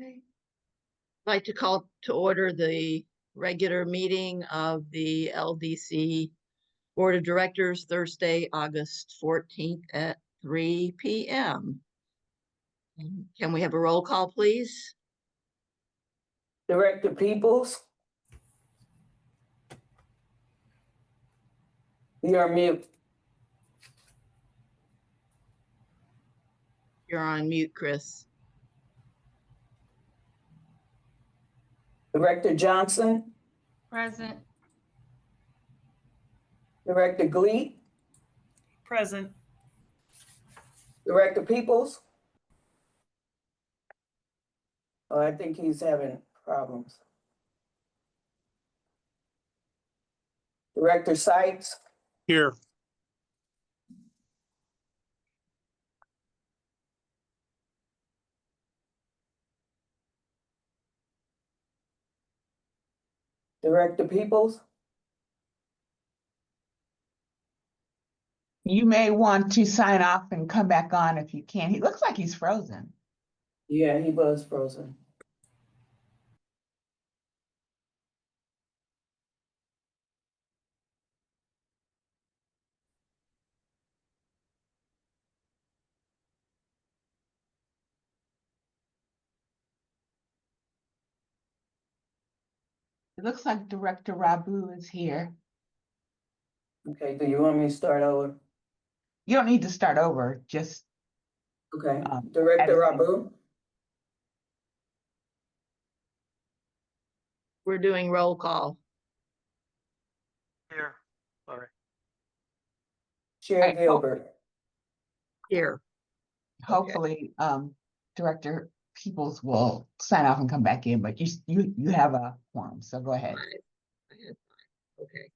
Okay. I'd like to call to order the regular meeting of the LDC Board of Directors Thursday, August 14th at 3 p.m. Can we have a roll call, please? Director Peoples? You're on mute. You're on mute, Chris. Director Johnson? Present. Director Glee? Present. Director Peoples? Oh, I think he's having problems. Director Sykes? Here. Director Peoples? You may want to sign off and come back on if you can. He looks like he's frozen. Yeah, he was frozen. It looks like Director Rabu is here. Okay, do you want me to start over? You don't need to start over, just Okay, Director Rabu? We're doing roll call. Here. Sorry. Chair Right. Gilbert? Here. hopefully Director Peoples will sign off and come back in, but you have a quorum, so go ahead. Okay.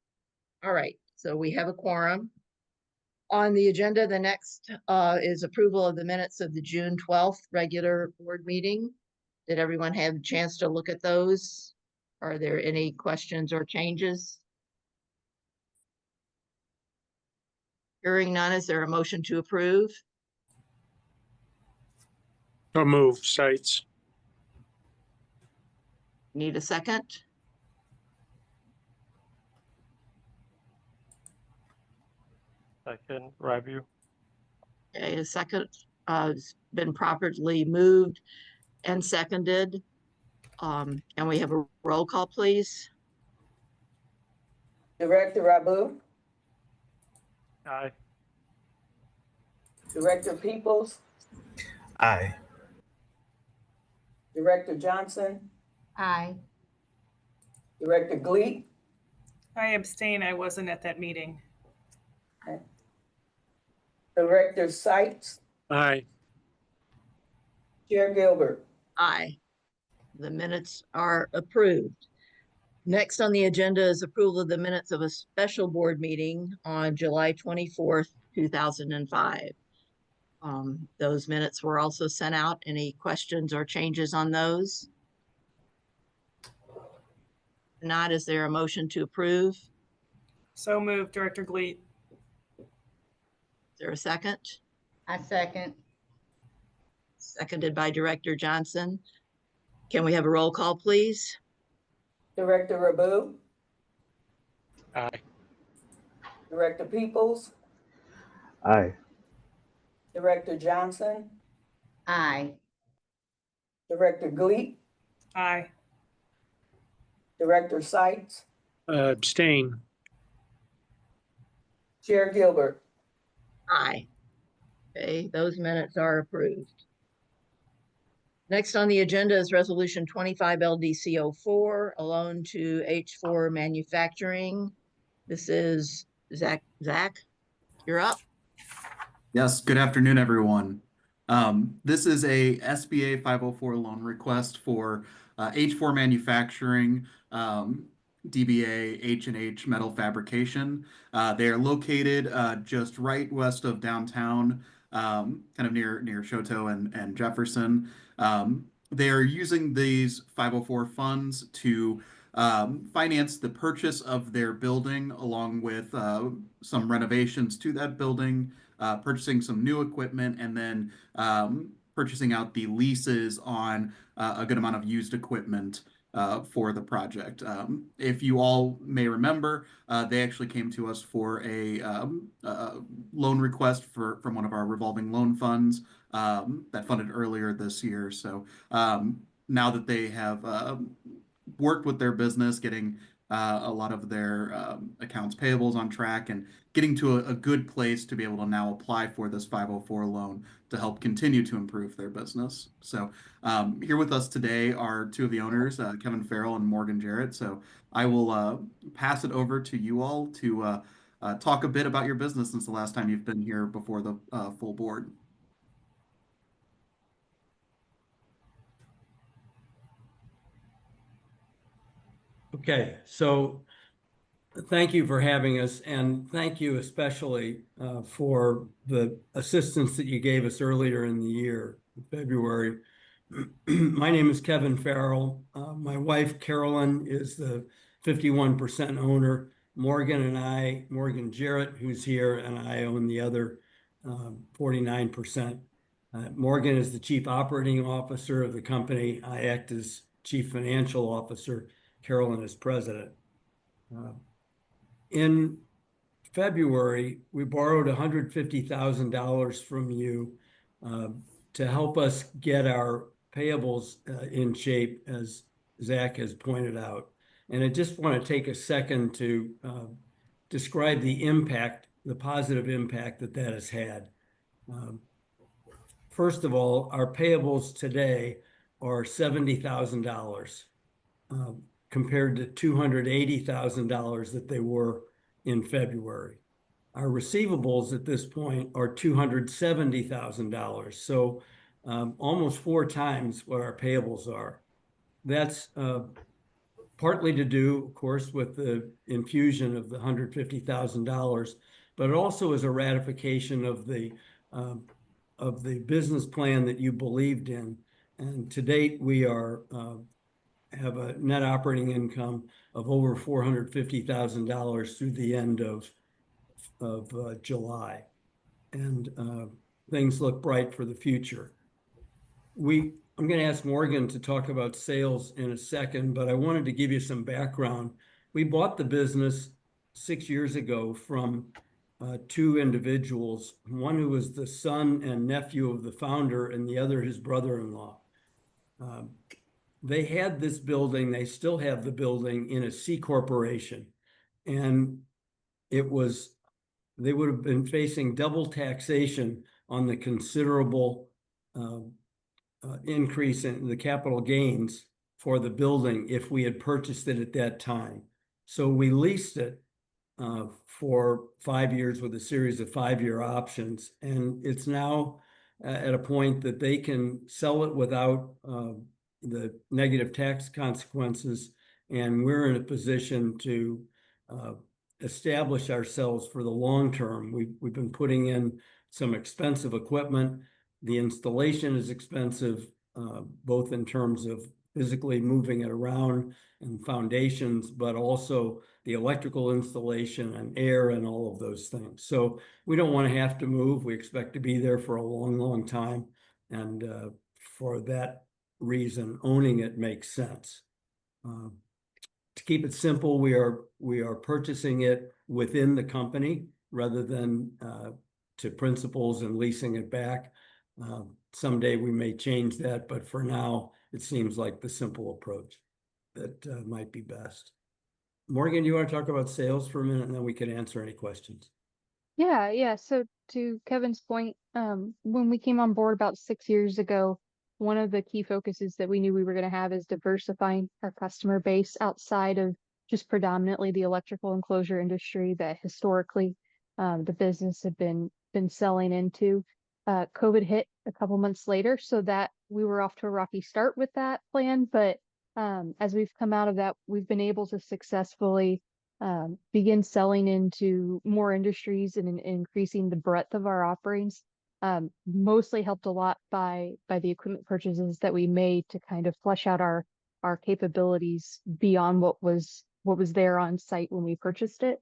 All right. So we have a quorum. On the agenda, the next is approval of the minutes of the June 12th regular board meeting. Did everyone have a chance to look at those? Are there any questions or changes? Hearing none, is there a motion to approve? So moved. Sites. Need a second? Second. Review. Okay, a second has been properly moved and seconded. And we have a roll call, please. Director Rabu? Aye. Director Peoples? Aye. Director Johnson? Aye. Director Glee? I abstain. I wasn't at that meeting. Director Sykes? Aye. Chair Gilbert? Aye. The minutes are approved. Next on the agenda is approval of the minutes of a special board meeting on July 24th, 2005. Those minutes were also sent out. Any questions or changes on those? If not, is there a motion to approve? Is So moved, Director Gleet. there a second? I second. Seconded by Director Johnson. Can we have a roll call, please? Director Rabu? Aye. Director Peoples? Aye. Director Johnson? Aye. Director Glee? Aye. Director Sykes? Abstain. Chair Gilbert? Aye. Okay, those minutes are approved. Next on the agenda is Resolution 25 LDC 04, a loan to H4 Manufacturing. This is Zach. Zach, you're up. Yes, good afternoon, everyone. This is a SBA 504 loan request for H4 Manufacturing, DBA H&H Metal Fabrication. They are located just right west of downtown, kind of near Shoto and Jefferson. They are using these 504 funds to finance the purchase of their building along with some renovations to that building, purchasing some new equipment, and then purchasing out the leases on a good amount of used equipment for the project. If you all may remember, they actually came to us for a loan request from one of our revolving loan funds that funded earlier this year. So now that they have worked with their business, getting a lot of their accounts payables on track and getting to a good place to be able to now apply for this 504 loan to help continue to improve their business. So here with us today are two of the owners, Kevin Farrell and Morgan Jarrett. So I will pass it over to you all to talk a bit about your business since the last time you've been here before the full board. Okay, so thank you for having us, and thank you especially for the assistance that you gave us earlier in the year, February. My name is Kevin Farrell. My wife, Carolyn, is the 51% owner. Morgan Jarrett, who's here, and I own the other 49%. Morgan is the Chief Operating Officer of the company. I act as Chief Financial Officer. Carolyn is President. In February, we borrowed $150,000 from you to help us get our payables in shape, as Zach has pointed out. And I just want to take a second to describe the impact, the positive impact that that has had. First of all, our payables today are $70,000 compared to $280,000 that they were in February. Our receivables at this point are $270,000, so almost 4 times what our payables are. That's partly to do, of course, with the infusion of the $150,000, but it also is a ratification of the business plan that you believed in. And to date, we are have a net operating income of over $450,000 through the end of July, and things look bright for the future. I'm going to ask Morgan to talk about sales in a second, but I wanted to give you some background. We bought the business 6 years ago from 2 individuals, one who was the son and nephew of the founder, and the other his brother-in-law. They had this building, they still have the building in a C corporation, and they would have been facing double taxation on the considerable increase in the capital gains for the building if we had purchased it at that time. So we leased it for 5 years with a series of 5-year options, and it's now at a point that they can sell it without the negative tax consequences, and we're in a position to establish ourselves for the long term. We've been putting in some expensive equipment. The installation is expensive, both in terms of physically moving it around and foundations, but also the electrical installation and air and all of those things. So we don't want to have to move. We expect to be there for a long, long time. And for that reason, owning it makes sense. To keep it simple, we are purchasing it within the company rather than to principals and leasing it back. Someday we may change that, but for now, it seems like the simple approach that might be best. Morgan, you want to talk about sales for a minute, and then we can answer any questions. Yeah. So to Kevin's point, when we came on board about 6 years ago, one of the key focuses that we knew we were going to have is diversifying our customer base outside of just predominantly the electrical enclosure industry that historically the business had been selling into. COVID hit a couple months later, so that we were off to a rocky start with that plan. But as we've come out of that, we've been able to successfully begin selling into more industries and increasing the breadth of our offerings. Mostly helped a lot by the equipment purchases that we made to kind of flesh out our capabilities beyond what was there on site when we purchased it.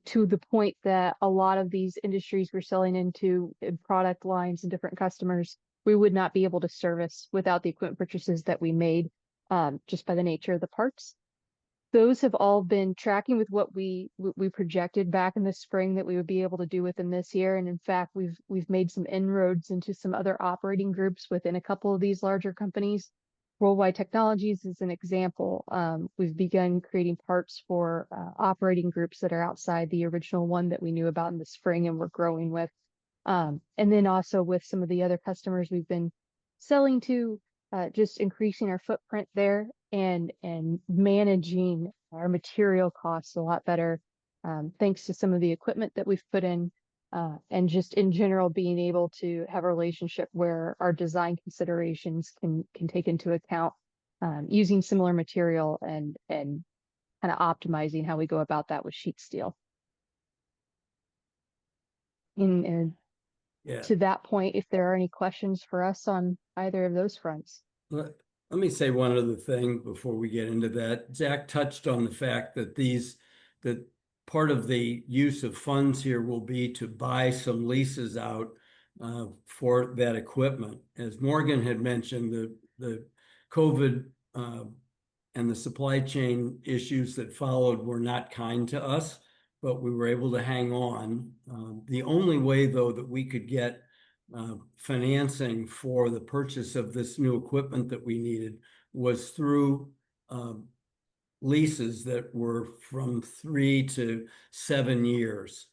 to the point that a lot of these industries we're selling into product lines and different customers, we would not be able to service without the equipment purchases that we made, just by the nature of the parts. Those have all been tracking with what we projected back in the spring that we would be able to do within this year. And in fact, we've made some inroads into some other operating groups within a couple of these larger companies. Worldwide Technologies is an example. We've begun creating parts for operating groups that are outside the original one that we knew about in the spring and we're growing with. And then also with some of the other customers we've been selling to, just increasing our footprint there and managing our material costs a lot better, thanks to some of the equipment that we've put in, and just in general being able to have a relationship where our design considerations can take into account using similar material and kind of optimizing how we go about that with sheet steel. And Yeah. to that point, if there are any questions for us on either of those fronts. Let me say one other thing before we get into that. Zach touched on the fact that that part of the use of funds here will be to buy some leases out for that equipment. As Morgan had mentioned, the COVID and the supply chain issues that followed were not kind to us, but we were able to hang on. The only way, though, that we could get financing for the purchase of this new equipment that we needed was through leases that were from 3 to 7 years.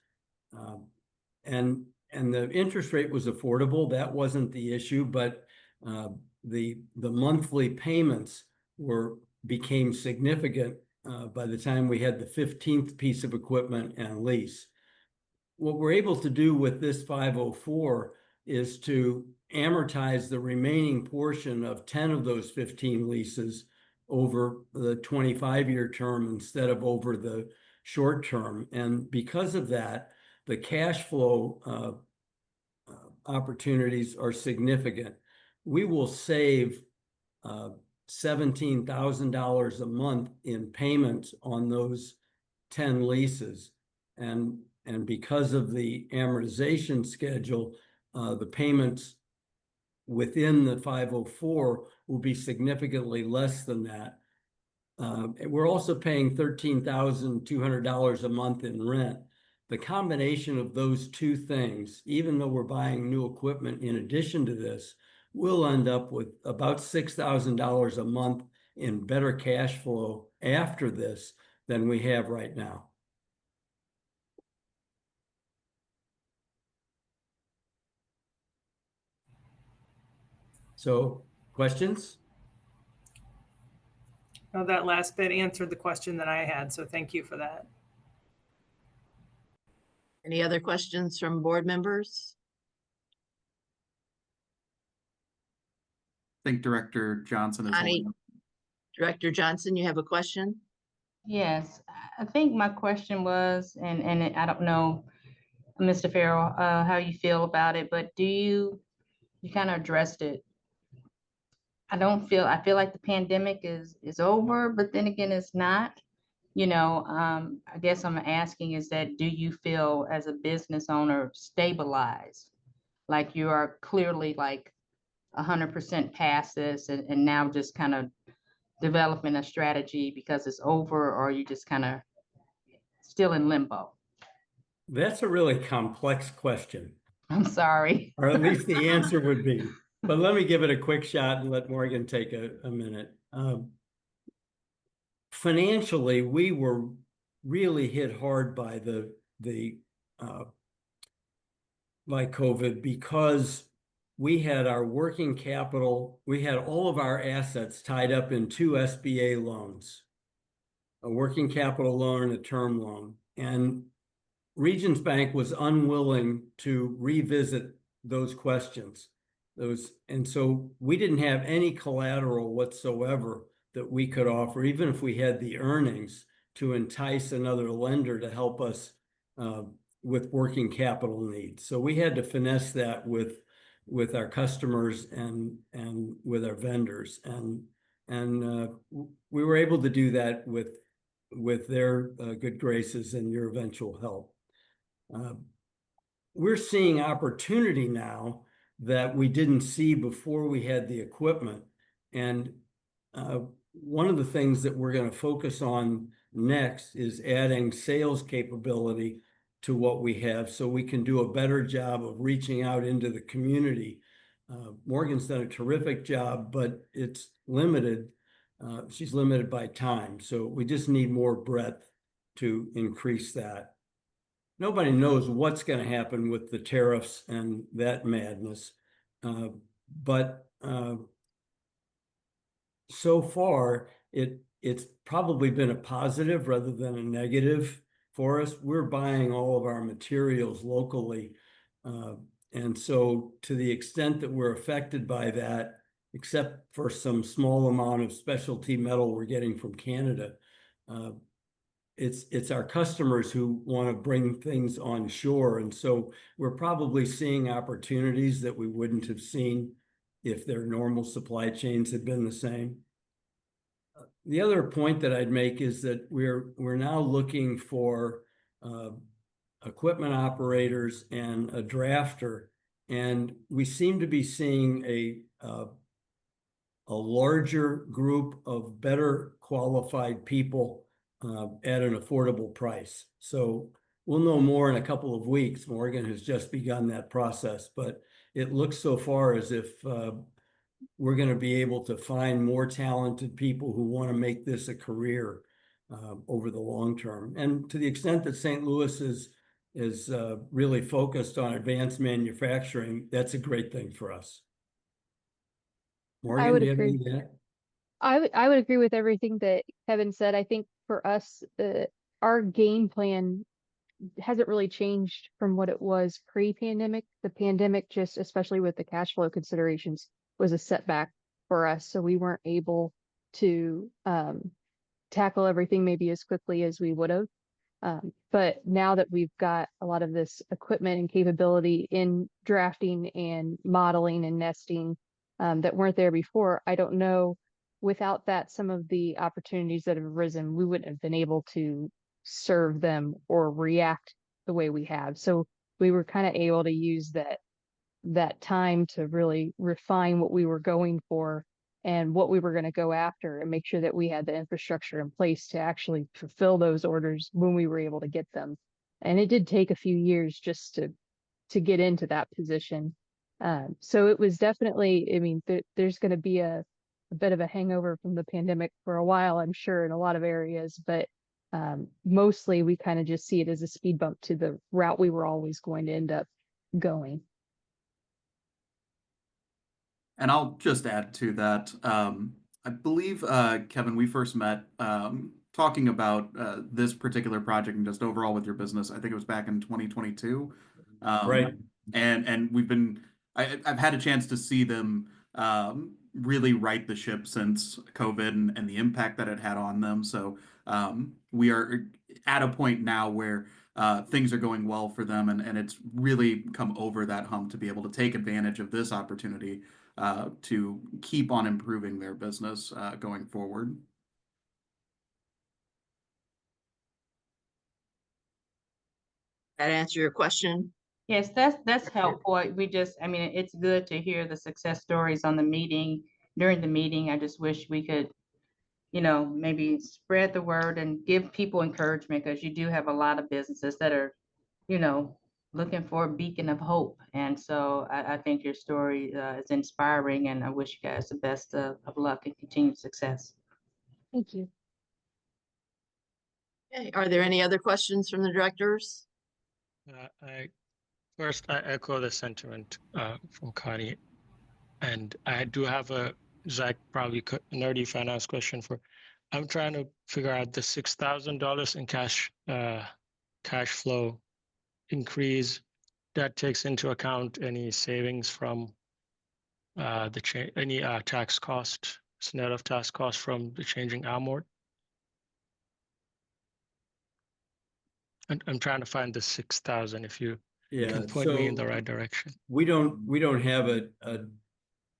And the interest rate was affordable. That wasn't the issue, but the monthly payments became significant by the time we had the 15th piece of equipment and lease. What we're able to do with this 504 is to amortize the remaining portion of 10 of those 15 leases over the 25-year term instead of over the short term. And because of that, the cash flow opportunities are significant. We will save $17,000 a month in payments on those 10 leases. And because of the amortization schedule, the payments within the 504 will be significantly less than that. We're also paying $13,200 a month in rent. The combination of those two things, even though we're buying new equipment in addition to this, we'll end up with about $6,000 a month in better cash flow after this than we have right now. So, questions? Oh, that last bit answered the question that I had, so thank you for that. Any other questions from board members? I think Director Johnson is Connie? holding up. Director Johnson, you have a question? Yes, I think my question was, and I don't know, Mr. Farrell, how you feel about it, but you kind of addressed it. I feel like the pandemic is over, but then again, it's not. I guess I'm asking is that, do you feel as a business owner stabilized? Like you are clearly like 100% past this and now just kind of developing a strategy because it's over, or are you just kind of still in limbo? That's a really complex question, I'm sorry. or at least the answer would be. But let me give it a quick shot and let Morgan take a minute. Financially, we were really hit hard by by COVID because we had our working capital, we had all of our assets tied up in 2 SBA loans, a working capital loan and a term loan. And Regions Bank was unwilling to revisit those questions. And so we didn't have any collateral whatsoever that we could offer, even if we had the earnings, to entice another lender to help us with working capital needs. So we had to finesse that with our customers and with our vendors. And we were able to do that with with their good graces and your eventual help. We're seeing opportunity now that we didn't see before we had the equipment. And one of the things that we're going to focus on next is adding sales capability to what we have so we can do a better job of reaching out into the community. Morgan's done a terrific job, but it's limited. She's limited by time. So we just need more breadth to increase that. Nobody knows what's going to happen with the tariffs and that madness. But so far, it's probably been a positive rather than a negative for us. We're buying all of our materials locally. And so to the extent that we're affected by that, except for some small amount of specialty metal we're getting from Canada, it's our customers who want to bring things on shore. And so we're probably seeing opportunities that we wouldn't have seen if their normal supply chains had been the same. The other point that I'd make is that we're now looking for equipment operators and a drafter, and we seem to be seeing a larger group of better qualified people at an affordable price. So we'll know more in a couple of weeks. Morgan has just begun that process, but it looks so far as if we're going to be able to find more talented people who want to make this a career over the long term. And to the extent that St. Louis is really focused on advanced manufacturing, that's a great thing for us. Morgan, would do you have agree. anything to add? I would agree with everything that Kevin said. I think for us, our game plan hasn't really changed from what it was pre-pandemic. The pandemic, just especially with the cash flow considerations, was a setback for us. So we weren't able to tackle everything maybe as quickly as we would have. But now that we've got a lot of this equipment and capability in drafting and modeling and nesting that weren't there before, I don't know, without that, some of the opportunities that have arisen, we wouldn't have been able to serve them or react the way we have. So we were kind of able to use that time to really refine what we were going for and what we were going to go after and make sure that we had the infrastructure in place to actually fulfill those orders when we were able to get them. And it did take a few years just to get into that position. So it was definitely, I mean, there's going to be a bit of a hangover from the pandemic for a while, I'm sure, in a lot of areas, but mostly we kind of just see it as a speed bump to the route we were always going to end up going. And I'll just add to that. I believe, Kevin, we first met talking about this particular project and just overall with your business. I think it was back in 2022. Right. And I've had a chance to see them really right the ship since COVID and the impact that it had on them. So we are at a point now where things are going well for them, and it's really come over that hump to be able to take advantage of this opportunity to keep on improving their business going forward. That answer your question? Yes, that's helpful. I mean, it's good to hear the success stories on the meeting, during the meeting. I just wish we could, maybe spread the word and give people encouragement, because you do have a lot of businesses that are, looking for a beacon of hope. And so I think your story is inspiring, and I wish you guys the best of luck and continued success. Thank you. Okay, are there any other questions from the directors? First, I echo the sentiment from Connie, and I do have a Zach probably nerdy finance question for. I'm trying to figure out the $6,000 in cash flow increase that takes into account any savings from any tax cost, net of tax cost from the changing amort. And I'm trying to find the 6,000 if you can point me in the right direction. We don't have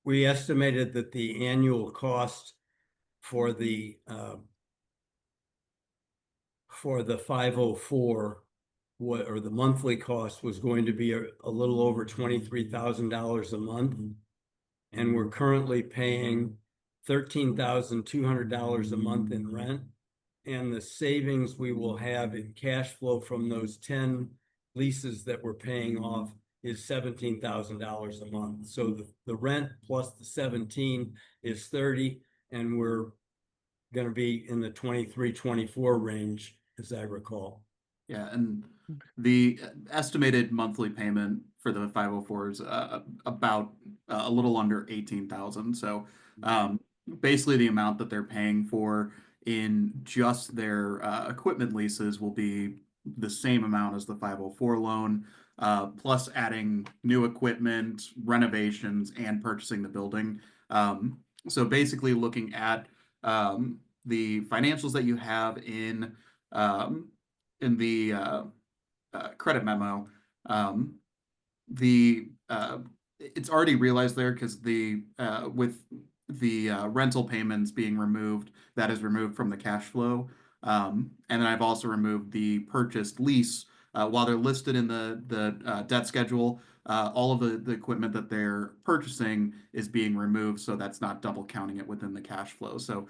we estimated that the annual cost for the for the 504, what, or the monthly cost was going to be a little over $23,000 a month. And we're currently paying $13,200 a month in rent. And the savings we will have in cash flow from those 10 leases that we're paying off is $17,000 a month. So the rent plus the 17 is 30, and we're going to be in the 23, 24 range, as I recall. Yeah, and the estimated monthly payment for the 504 is about a little under 18,000. So basically the amount that they're paying for in just their equipment leases will be the same amount as the 504 loan, plus adding new equipment, renovations, and purchasing the building. So basically looking at the financials that you have in the credit memo, it's already realized there because with the rental payments being removed, that is removed from the cash flow. And then I've also removed the purchased lease. While they're listed in the debt schedule, all of the equipment that they're purchasing is being removed, so that's not double counting it within the cash flow. So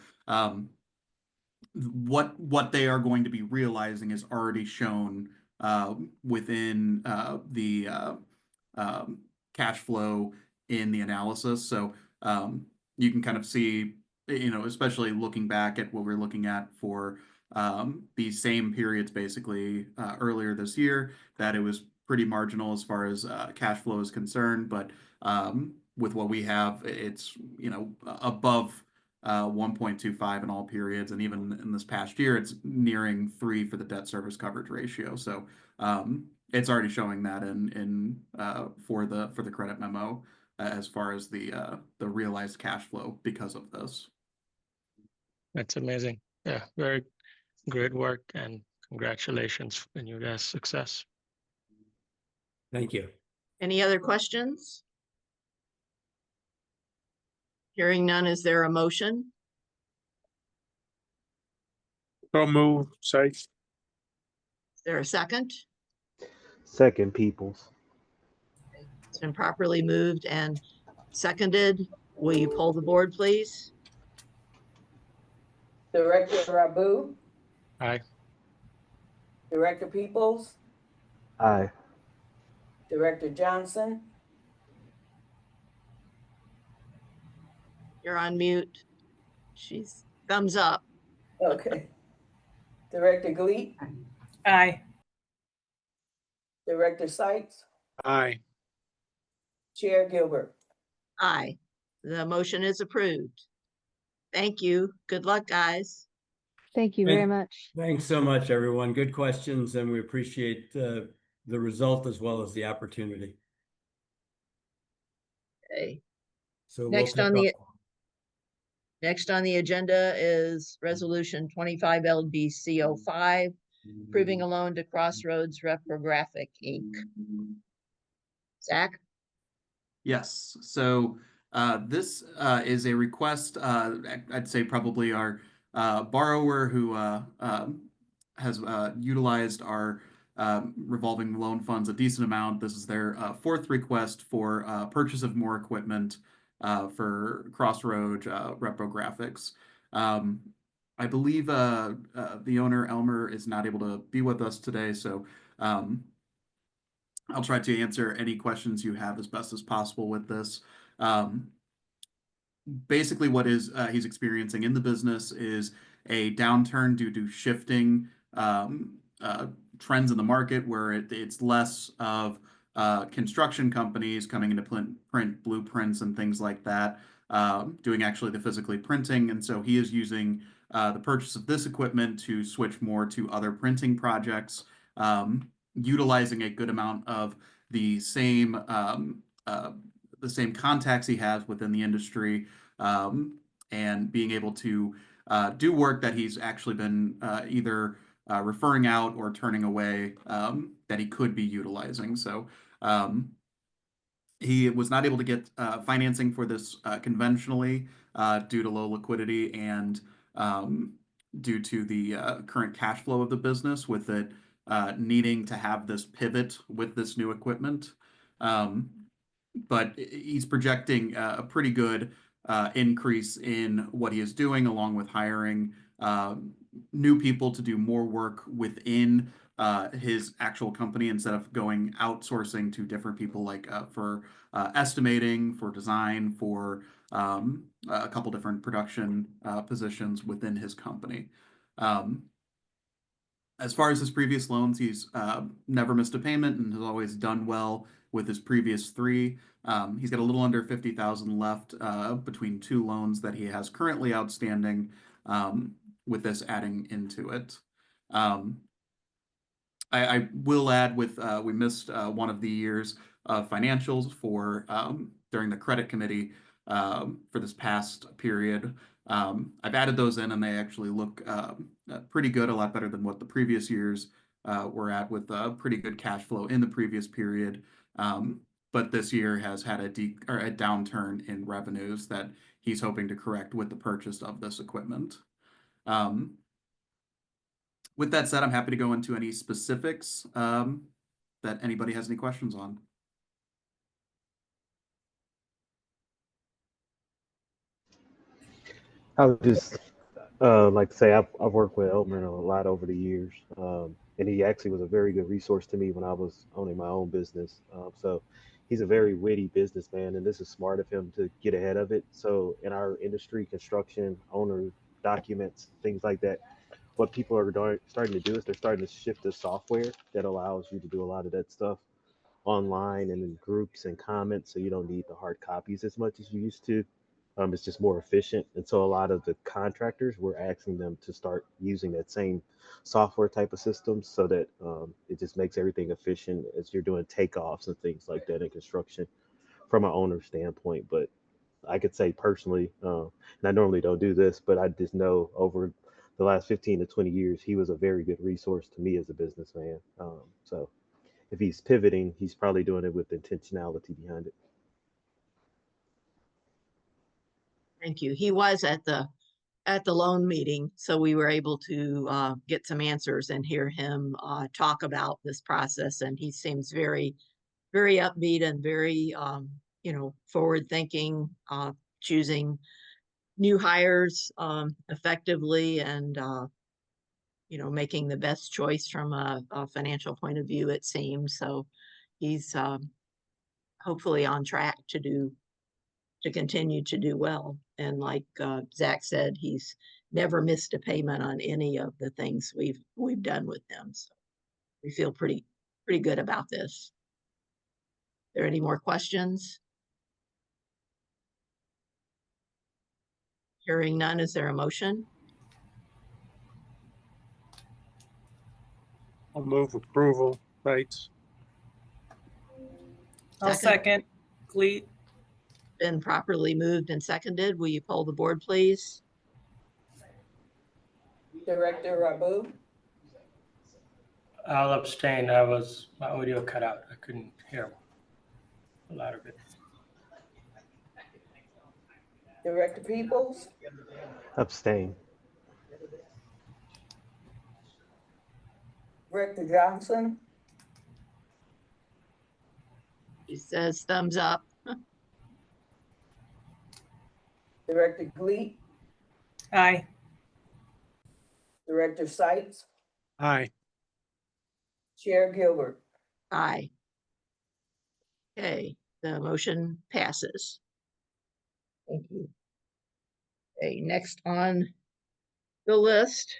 what they are going to be realizing is already shown within the cash flow in the analysis. So you can kind of see, especially looking back at what we're looking at for these same periods, basically earlier this year, that it was pretty marginal as far as cash flow is concerned. But with what we have, it's above 1.25 in all periods, and even in this past year, it's nearing 3 for the debt service coverage ratio. So it's already showing that in for the credit memo as far as the realized cash flow because of this. That's amazing. Yeah, very great work, and congratulations on your guys' success. Thank you. Any other questions? Hearing none, is there a motion? So move, Sykes. Is there a second? Second, Peoples. It's been properly moved and seconded. Will you poll the board, please? Director Rabu, Aye. Director Peoples, Aye. Director Johnson, You're on mute. She's thumbs up. okay. Director Gleat, Aye. Director Sykes, Aye. Chair Gilbert. Aye. The motion is approved. Thank you. Good luck, guys. Thank you very Thank- much. Thanks so much, everyone. Good questions, and we appreciate the result as well as the opportunity. Okay. So we'll Next pick on the up- Next on the agenda is Resolution 25 LDC 05, approving a loan to Crossroads Reprographic Inc. Zach? Yes, so this is a request, I'd say probably our borrower who has utilized our revolving loan funds a decent amount. This is their fourth request for purchase of more equipment for Crossroads Reprographics. I believe the owner, Elmer, is not able to be with us today, so I'll try to answer any questions you have as best as possible with this. Basically, what he's experiencing in the business is a downturn due to shifting trends in the market, where it's less of construction companies coming into print blueprints and things like that, doing actually the physically printing. And so he is using the purchase of this equipment to switch more to other printing projects, utilizing a good amount of the same contacts he has within the industry, and being able to do work that he's actually been either referring out or turning away, that he could be utilizing. So he was not able to get financing for this conventionally due to low liquidity, and due to the current cash flow of the business, with it needing to have this pivot with this new equipment. But he's projecting a pretty good increase in what he is doing, along with hiring new people to do more work within his actual company instead of going outsourcing to different people, like for estimating, for design, for a couple different production positions within his company. As far as his previous loans, he's never missed a payment and has always done well with his previous three. He's got a little under 50,000 left between two loans that he has currently outstanding, with this adding into it. I will add, with we missed one of the years of financials for during the credit committee for this past period. I've added those in, and they actually look pretty good, a lot better than what the previous years were at, with pretty good cash flow in the previous period. But this year has had a downturn in revenues that he's hoping to correct with the purchase of this equipment. With that said, I'm happy to go into any specifics that anybody has any questions on. I would just like to say I've worked with Elmer a lot over the years, and he actually was a very good resource to me when I was owning my own business. So he's a very witty businessman, and this is smart of him to get ahead of it. So in our industry, construction, owner documents, things like that, what people are starting to do is they're starting to shift to software that allows you to do a lot of that stuff online and in groups and comments, so you don't need the hard copies as much as you used to. It's just more efficient. And so a lot of the contractors, we're asking them to start using that same software type of systems, so that it just makes everything efficient as you're doing takeoffs and things like that in construction from an owner standpoint. But I could say personally, and I normally don't do this, but I just know over the last 15 to 20 years, he was a very good resource to me as a businessman. So if he's pivoting, he's probably doing it with intentionality behind it. Thank you. He was at the loan meeting, so we were able to get some answers and hear him talk about this process. And he seems very, very upbeat and very, forward thinking, choosing new hires effectively, and making the best choice from a financial point of view, it seems. So he's hopefully on track to continue to do well. And like Zach said, he's never missed a payment on any of the things we've done with him. So we feel pretty good about this. Are there any more questions? Hearing none, is there a motion? I'll move approval, Bates. I'll second. Cleat. Been properly moved and seconded. Will you poll the board, please? Director Rabu, I'll abstain. My audio cut out. I couldn't hear a lot of it. Director Peoples, Abstain. Director Johnson, He says thumbs up. Director Cleat, Aye. Director Sites, Aye. Chair Gilbert. Aye. Okay, the motion passes. Thank you. Okay, next on the list,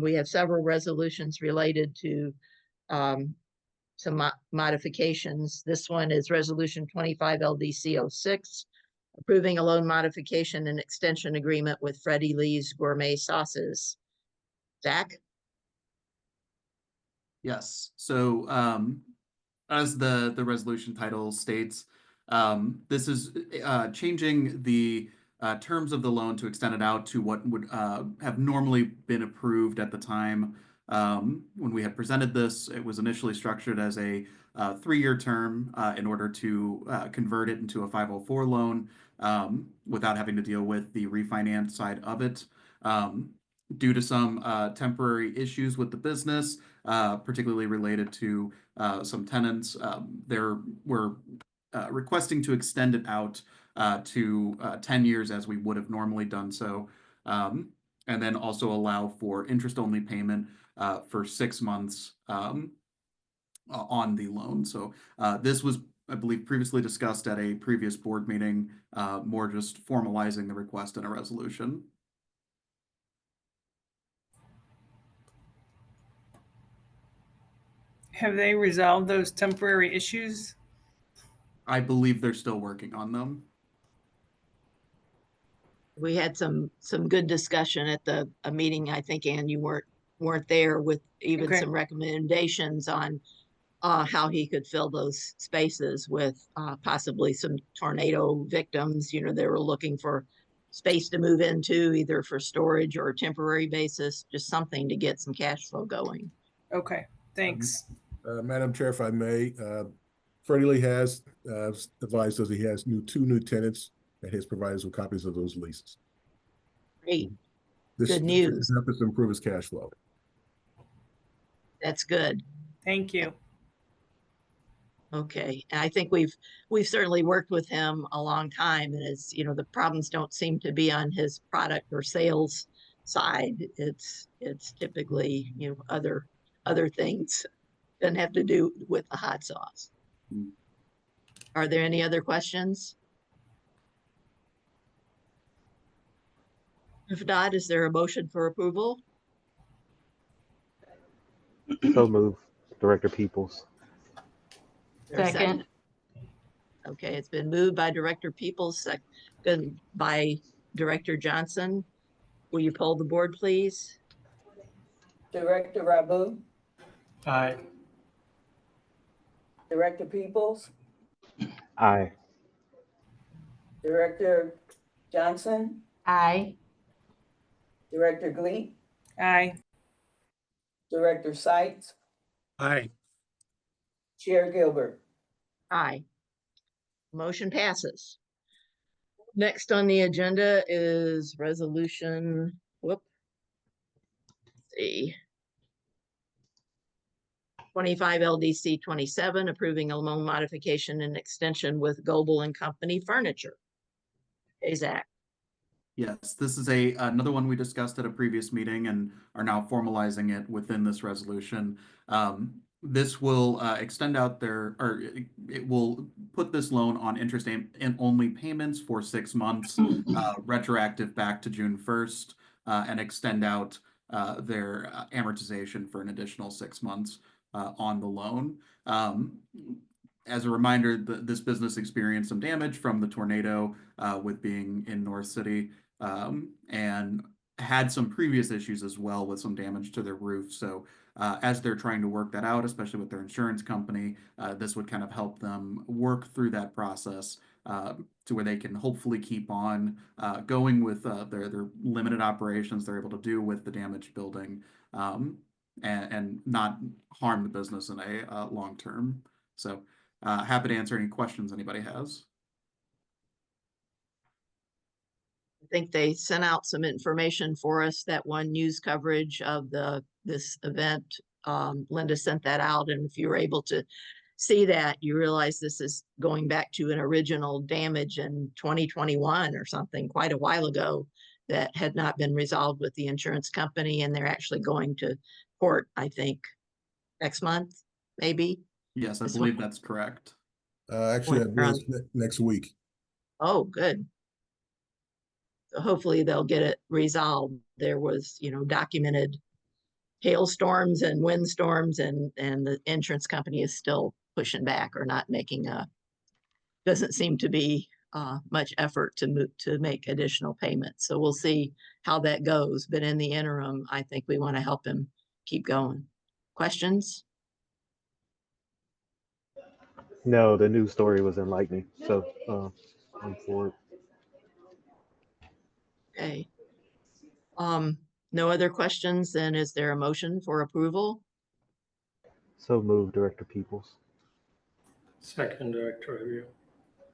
we have several resolutions related to some modifications. This one is Resolution 25 LDC 06, approving a loan modification and extension agreement with Freddie Lee's Gourmet Sauces. Zach? Yes. So as the resolution title states, this is changing the terms of the loan to extend it out to what would have normally been approved at the time. When we had presented this, it was initially structured as a 3-year term in order to convert it into a 504 loan without having to deal with the refinance side of it. due to some temporary issues with the business, particularly related to some tenants. We're requesting to extend it out to 10 years as we would have normally done so. And then also allow for interest-only payment for 6 months on the loan. So this was, I believe, previously discussed at a previous board meeting, more just formalizing the request in a resolution. Have they resolved those temporary issues? I believe they're still working on them. We had some good discussion at a meeting, I think, Ann, you weren't there, with even Okay. some recommendations on how he could fill those spaces with possibly some tornado victims. You know, they were looking for space to move into, either for storage or a temporary basis, just something to get some cash flow going. Okay, thanks. Madam Chair, if I may, Freddie Lee has advised us he has two new tenants that he has provided us with copies of those leases. Great, This good news. help us improve his cash flow. That's good. Thank you. Okay, and I think we've certainly worked with him a long time, and it's, you know, the problems don't seem to be on his product or sales side. It's typically, you know, other things. Doesn't have to do with the hot sauce. Are there any other questions? If not, is there a motion for approval? So move, Director Peoples. Is there a Second. Okay, it's been moved by Director Peoples, second by Director Johnson. Will you poll the board, please? Director Rabu, Aye. Director Peoples, Aye. Director Johnson, Aye. Director Glee, Aye. Director Sites, Aye. Chair Gilbert. Aye. Motion passes. Next on the agenda is resolution, let's see. 25 LDC 27, approving a loan modification and extension with Goebel and Company Furniture. Hey, Zach. Yes, this is another one we discussed at a previous meeting and are now formalizing it within this resolution. This will extend out it will put this loan on interest and only payments for 6 months, retroactive back to June 1st, and extend out their amortization for an additional 6 months on the loan. As a reminder, this business experienced some damage from the tornado with being in North City, and had some previous issues as well with some damage to their roof. So as they're trying to work that out, especially with their insurance company, this would kind of help them work through that process to where they can hopefully keep on going with their limited operations they're able to do with the damaged building, and not harm the business in a long term. So happy to answer any questions anybody has. I think they sent out some information for us, that one news coverage of this event. Linda sent that out, and if you were able to see that, you realize this is going back to an original damage in 2021 or something, quite a while ago, that had not been resolved with the insurance company, and they're actually going to court, I think, next month, maybe. Yes, I This believe one- that's correct. Actually, I Went believe around- it's next week. Oh, good. So hopefully they'll get it resolved. There was, you know, documented hailstorms and windstorms, and the insurance company is still pushing back, or not making doesn't seem to be much effort to make additional payments. So we'll see how that goes. But in the interim, I think we want to help him keep going. Questions? No, the news story was enlightening. So I'm for it. Okay. No other questions, then is there a motion for approval? So move, Director Peoples. Second, Director Review.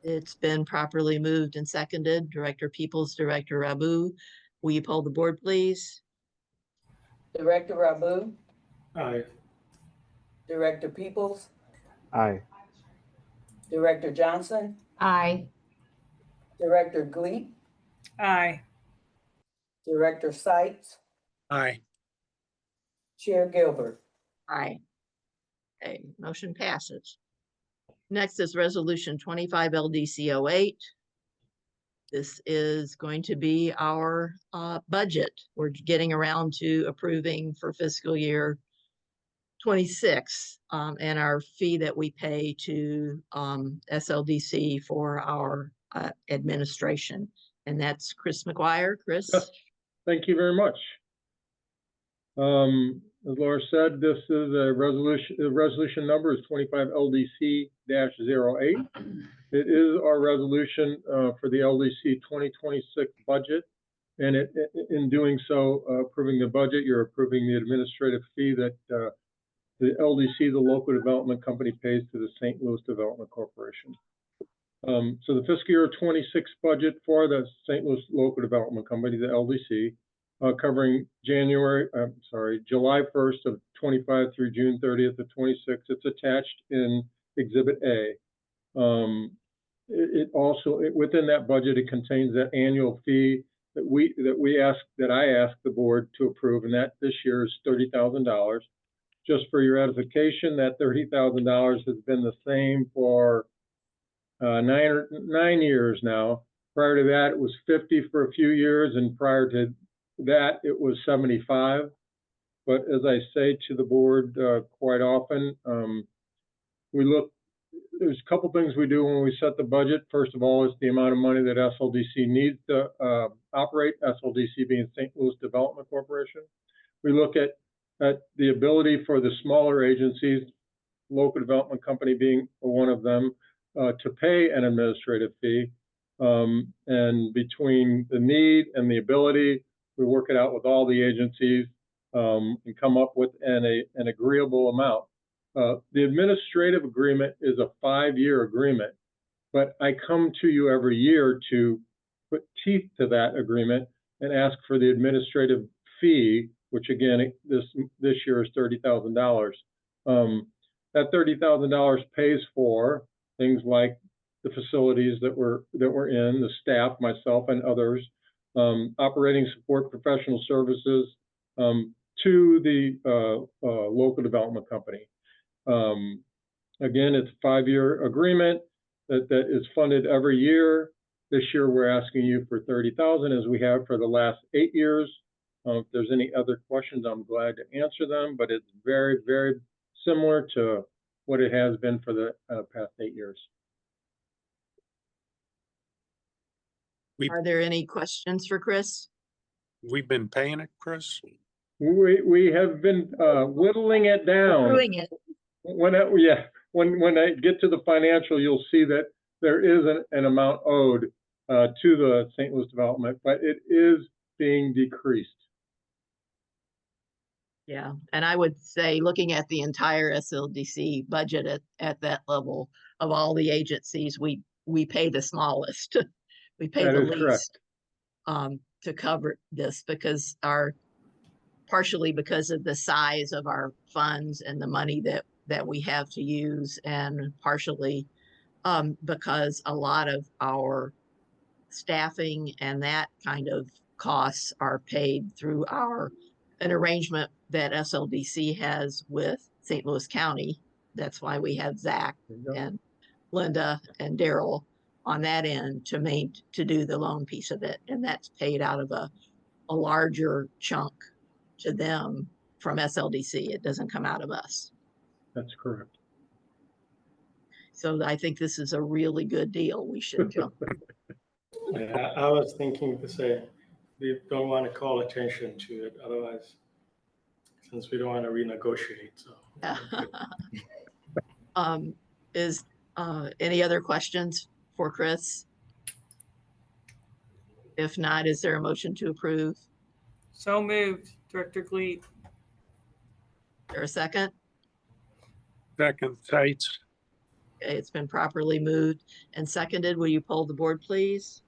It's been properly moved and seconded. Director Peoples, Director Rabu, will you poll the board, please? Director Rabu, Aye. Director Peoples, Aye. Director Johnson, Aye. Director Gleat, Aye. Director Sites, Aye. Chair Gilbert. Aye. Okay, motion passes. Next is resolution 25 LDC 08. This is going to be our budget. We're getting around to approving for fiscal year 26 and our fee that we pay to SLDC for our administration. And that's Chris McGuire. Chris? Yes. Thank you very much. As Laura said, this is a resolution. The resolution number is 25 LDC-08. It is our resolution for the LDC 2026 budget. And in doing so, approving the budget, you're approving the administrative fee that the LDC, the local development company, pays to the St. Louis Development Corporation. So the fiscal year 26 budget for the St. Louis Local Development Company, the LDC, covering July 1st of 25 through June 30th of 26. It's attached in Exhibit A. It also, within that budget, it contains that annual fee that I asked the board to approve, and that this year is $30,000. Just for your edification, that $30,000 has been the same for 9 years now. Prior to that, it was 50 for a few years, and prior to that, it was 75. But as I say to the board quite often, there's a couple things we do when we set the budget. First of all, is the amount of money that SLDC needs to operate, SLDC being St. Louis Development Corporation. We look at the ability for the smaller agencies, local development company being one of them, to pay an administrative fee. And between the need and the ability, we work it out with all the agencies and come up with an agreeable amount. The administrative agreement is a 5-year agreement, but I come to you every year to put teeth to that agreement and ask for the administrative fee, which again, this year is $30,000. That $30,000 pays for things like the facilities that we're in, the staff, myself and others, operating support, professional services to the local development company. Again, it's a 5-year agreement that is funded every year. This year, we're asking you for $30,000 as we have for the last 8 years. If there's any other questions, I'm glad to answer them, but it's very, very similar to what it has been for the past 8 years. Are there any questions for Chris? We've been paying it, Chris? We have been whittling it down. Doing it. When I get to the financial, you'll see that there is an amount owed to the St. Louis development, but it is being decreased. Yeah, and I would say, looking at the entire SLDC budget at that level of all the agencies, we pay the smallest. We pay That the is correct. least to cover this because partially because of the size of our funds and the money that we have to use, and partially because a lot of our staffing and that kind of costs are paid through an arrangement that SLDC has with St. Louis County. That's why we have Zach and Linda and Daryl on that end to do the loan piece of it. And that's paid out of a larger chunk to them from SLDC. It doesn't come out of us. That's correct. So I think this is a really good deal. We should jump. Yeah, I was thinking to say, we don't want to call attention to it, otherwise, since we don't want to renegotiate, so. Is any other questions for Chris? If not, is there a motion to approve? So moved, Director Gleat. Or a second? Second, Sites. Okay, it's been properly moved and seconded. Will you poll the board, please?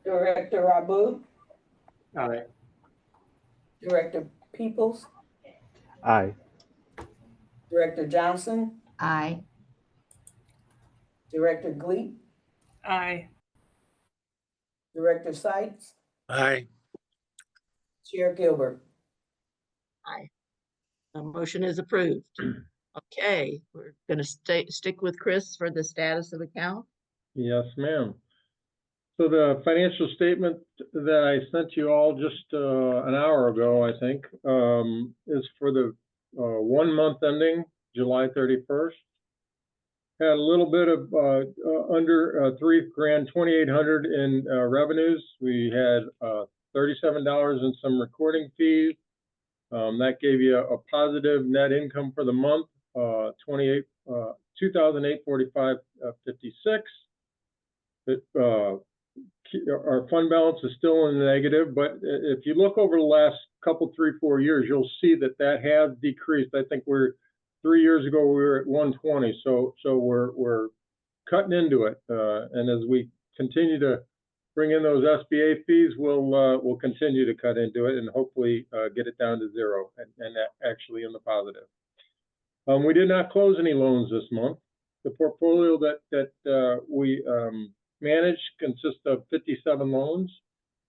Director Rabu, Aye. Director Peoples, Aye. Director Johnson, Aye. Director Gleek, Aye. Director Sites, Aye. Chair Gilbert. Aye. The motion is approved. Okay, we're gonna stick with Chris for the status of account. Yes, ma'am. So the financial statement that I sent you all just an hour ago, I think, is for the 1 month ending July 31st. Had a little bit of under $3,280 in revenues. We had $37 in some recording fees. That gave you a positive net income for the month, $2,845.56. Our fund balance is still in the negative, but if you look over the last couple, 3-4 years, you'll see that that has decreased. I think 3 years ago we were at 120, so we're cutting into it, and as we continue to bring in those SBA fees, we'll continue to cut into it and hopefully get it down to zero and actually in the positive. We did not close any loans this month. The portfolio that we manage consists of 57 loans,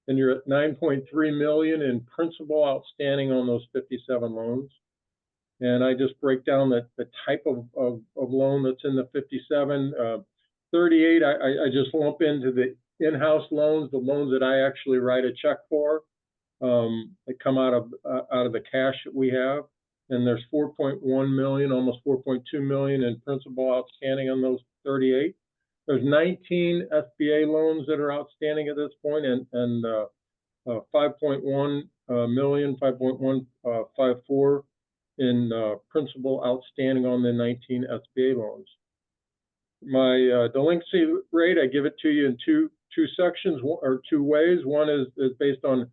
and you're at $9.3 million in principal outstanding on those 57 loans. And I just break down the type of loan that's in the 57. 38, I just lump into the in-house loans, the loans that I actually write a check for, that come out of the cash that we have. And there's 4.1 million, almost 4.2 million in principal outstanding on those 38. There's 19 SBA loans that are outstanding at this point, and 5.1 million, 5.154 in principal outstanding on the 19 SBA loans. My delinquency rate, I give it to you in two sections or two ways. One is based on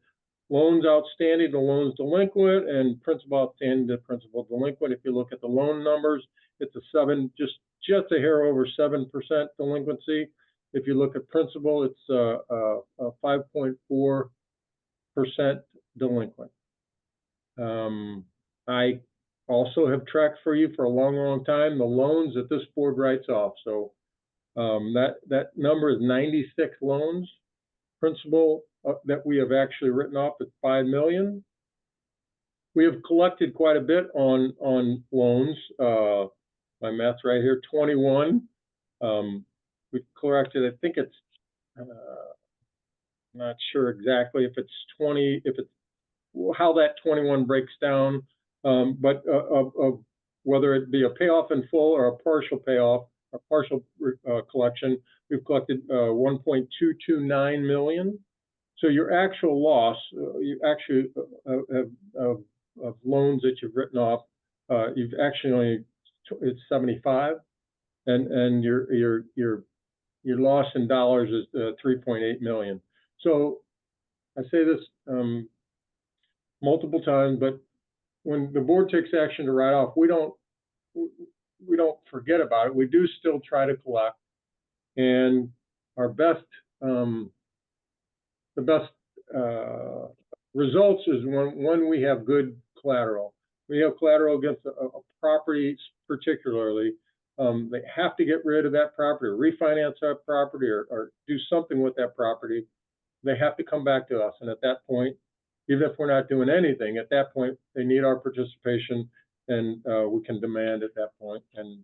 loans outstanding to loans delinquent and principal outstanding to principal delinquent. If you look at the loan numbers, it's a just a hair over 7% delinquency. If you look at principal, it's a 5.4% delinquent. I also have tracked for you for a long time the loans that this board writes off. So that number is 96 loans. Principal that we have actually written off at 5 million. We have collected quite a bit on loans. My math's right here, 21. We've collected, I think it's, not sure exactly if it's 20, if it's how that 21 breaks down, but of whether it be a payoff in full or a partial payoff, a partial collection, we've collected 1.229 million. So your actual loss, you actually of loans that you've written off, you've actually only, it's 75, and your loss in dollars is 3.8 million. So I say this multiple times, but when the board takes action to write off, we don't forget about it. We do still try to collect, and our best the best results is when we have good collateral. We have collateral against a property particularly. They have to get rid of that property, or refinance that property, or do something with that property. They have to come back to us, and at that point, even if we're not doing anything, at that point they need our participation, and we can demand at that point, and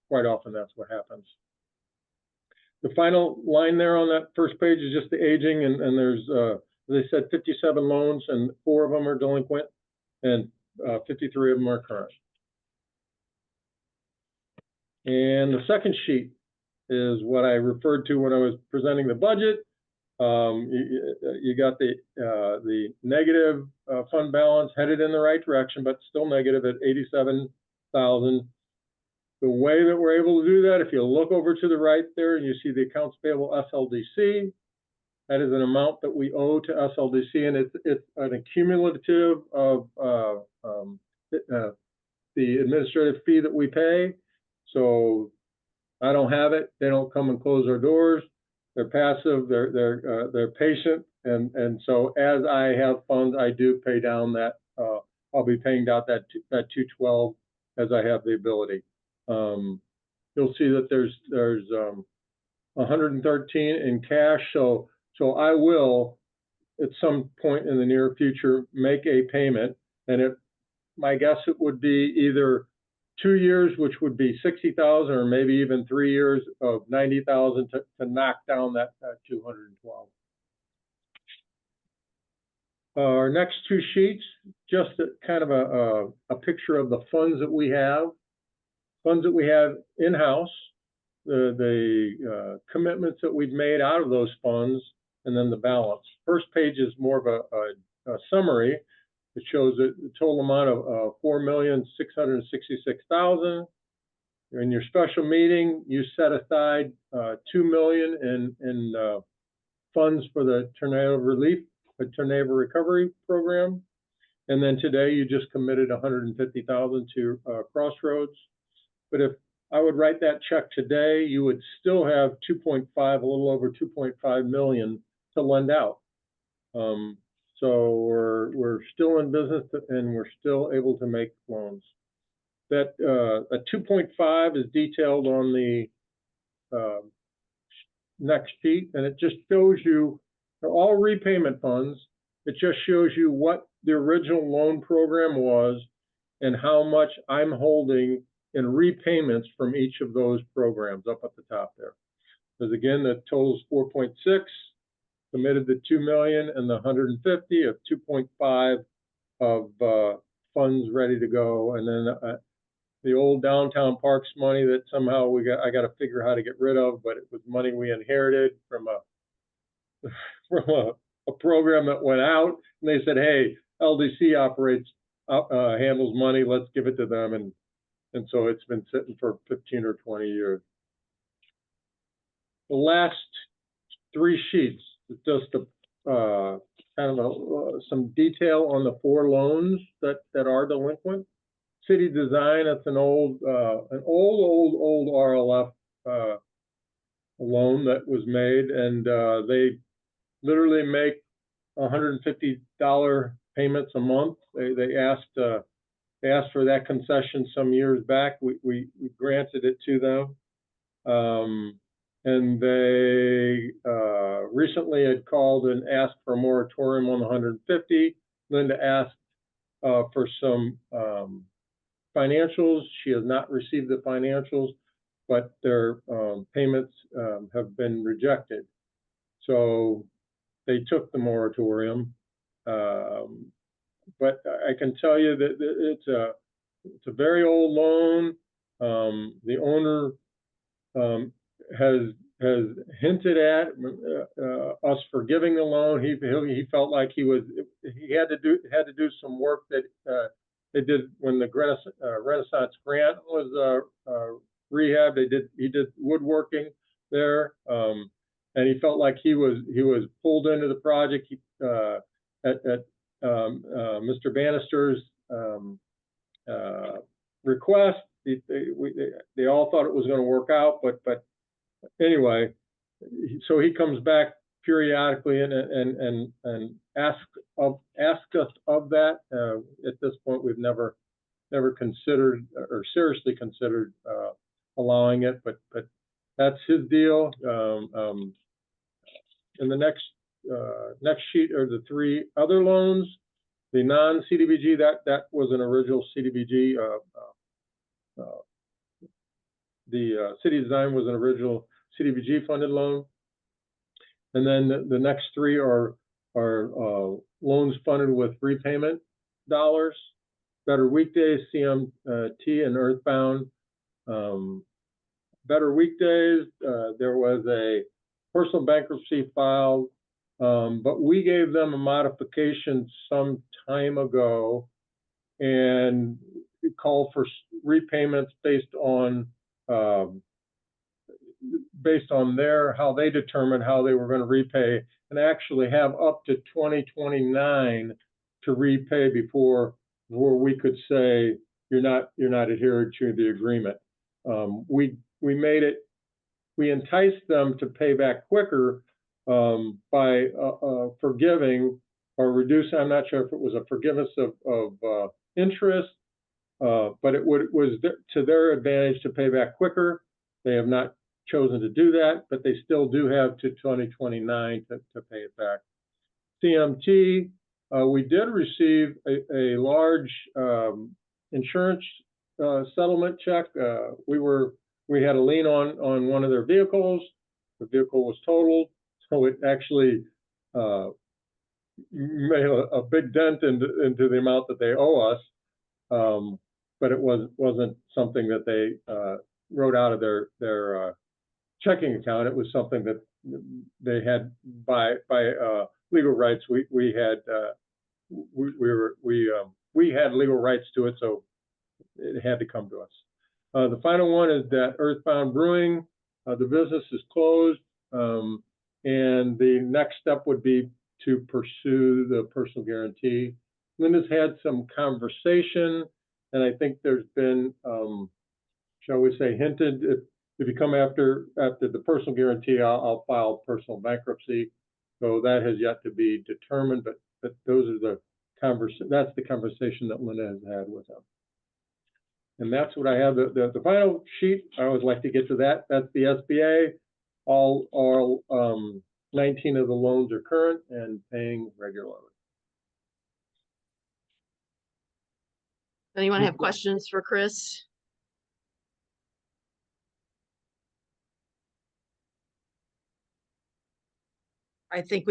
quite often that's what happens. The final line there on that first page is just the aging, and there's, as I said, 57 loans, and 4 of them are delinquent, and 53 of them are current. And the second sheet is what I referred to when I was presenting the budget. You got the negative fund balance headed in the right direction, but still negative at 87,000. The way that we're able to do that, if you look over to the right there and you see the accounts payable SLDC, that is an amount that we owe to SLDC, and it's an accumulative of the administrative fee that we pay. So I don't have it. They don't come and close our doors. they're passive, they're patient, and so as I have funds, I do pay down that. I'll be paying down that 212 as I have the ability. You'll see that there's 113 in cash, so I will at some point in the near future make a payment, and my guess it would be either 2 years, which would be 60,000, or maybe even 3 years of 90,000 to knock down that 212. Our next two sheets, just kind of a picture of the funds that we have in-house, the commitments that we've made out of those funds, and then the balance. First page is more of a summary. It shows the total amount of $4,666,000. In your special meeting, you set aside $2 million in funds for the tornado relief, the tornado recovery program, and then today you just committed $150,000 to Crossroads. But if I would write that check today, you would still have 2.5, a little over 2.5 million to lend out. So we're still in business and we're still able to make loans. That a 2.5 is detailed on the next sheet, and it just shows you they're all repayment funds. It just shows you what the original loan program was and how much I'm holding in repayments from each of those programs up at the top there. Because again, the total is 4.6. Committed the 2 million and the 150 of 2.5 of funds ready to go, and then the old downtown parks money that somehow I got to figure how to get rid of, but it was money we inherited from a program that went out, and they said, hey, LDC handles money, let's give it to them, and so it's been sitting for 15 or 20 years. The last three sheets, just kind of some detail on the 4 loans that are delinquent. City Design, that's an old RLF loan that was made, and they literally make $150 payments a month. They asked for that concession some years back. We granted it to them. And they recently had called and asked for a moratorium on the 150. Linda asked for some financials. She has not received the financials, but their payments have been rejected. So they took the moratorium. But I can tell you that it's a very old loan. The owner has hinted at us forgiving the loan. He felt like he had to do some work that they did when the Renaissance Grant was rehabbed. He did woodworking there, and he felt like he was pulled into the project at Mr. Bannister's request. They all thought it was going to work out, but anyway, so he comes back periodically and asks us of that. At this point, we've never considered or seriously considered allowing it, but that's his deal. In the next sheet are the 3 other loans. The non-CDBG, that was an original CDBG. The City Design was an original CDBG funded loan. And then the next 3 are loans funded with repayment dollars. Better Weekdays, CMT, and Earthbound. Better Weekdays, there was a personal bankruptcy filed, but we gave them a modification some time ago and called for repayments based on how they determined how they were going to repay, and actually have up to 2029 to repay before we could say you're not adhering to the agreement. We made it we entice them to pay back quicker by forgiving or reducing. I'm not sure if it was a forgiveness of interest, but it was to their advantage to pay back quicker. They have not chosen to do that, but they still do have to 2029 to pay it back. CMT, we did receive a large insurance settlement check. We had a lien on one of their vehicles. The vehicle was totaled, so it actually made a big dent into the amount that they owe us. But it wasn't something that they wrote out of their checking account. It was something that they had by legal rights. We had legal rights to it, so it had to come to us. The final one is that Earthbound Brewing, the business is closed, and the next step would be to pursue the personal guarantee. Linda's had some conversation, and I think there's been, shall we say, hinted, if you come after the personal guarantee, I'll file personal bankruptcy. So that has yet to be determined, but those are that's the conversation that Linda has had with them. And that's what I have. The final sheet, I always like to get to that. That's the SBA. All 19 of the loans are current and paying regularly. Anyone have questions for Chris? I think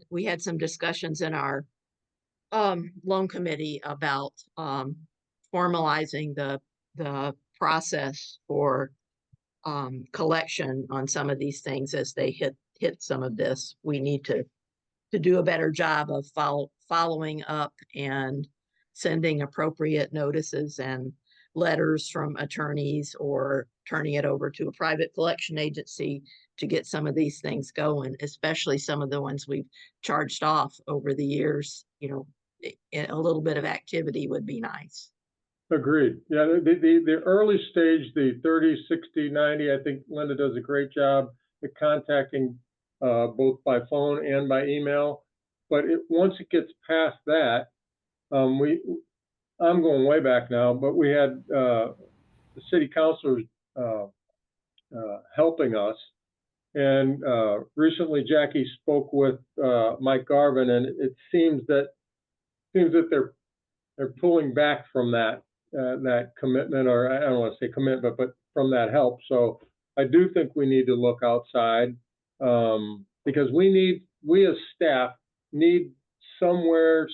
we had some discussions in our loan committee about formalizing the process for collection on some of these things as they hit some of this. We need to do a better job of following up and sending appropriate notices and letters from attorneys, or turning it over to a private collection agency to get some of these things going, especially some of the ones we've charged off over the years. You know, a little bit of activity would be nice. Agreed. Yeah, the early stage, the 30, 60, 90, I think Linda does a great job at contacting both by phone and by email. But once it gets past that, I'm going way back now, but we had the city councilors helping us. And recently Jackie spoke with Mike Garvin, and it seems that they're pulling back from that commitment, or I don't want to say commitment, but from that help. So I do think we need to look outside, because we as staff need somewhere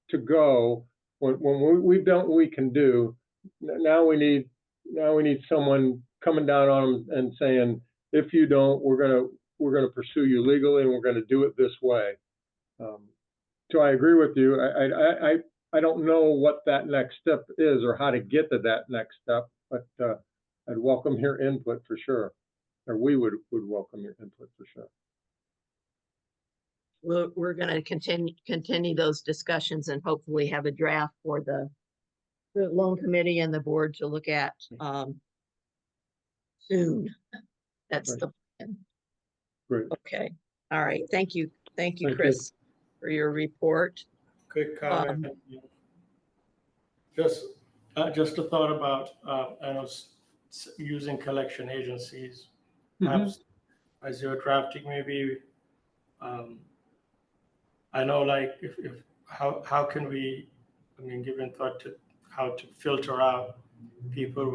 to go when we've done what we can do. Now we need someone coming down on them and saying, if you don't, we're gonna pursue you legally, and we're gonna do it this way. So I agree with you. I don't know what that next step is or how to get to that next step, but I'd welcome your input for sure, or we would welcome your input for sure. We're going to continue those discussions and hopefully have a draft for the loan committee and the board to look at soon. That's Right. the plan. Great. Okay. All right. Thank you. Thank you, Thank you. Chris, for your report. Quick comment. Just a thought about, I know using collection agencies, perhaps as you're drafting, maybe, I know, like, how can we, I mean, giving thought to how to filter out people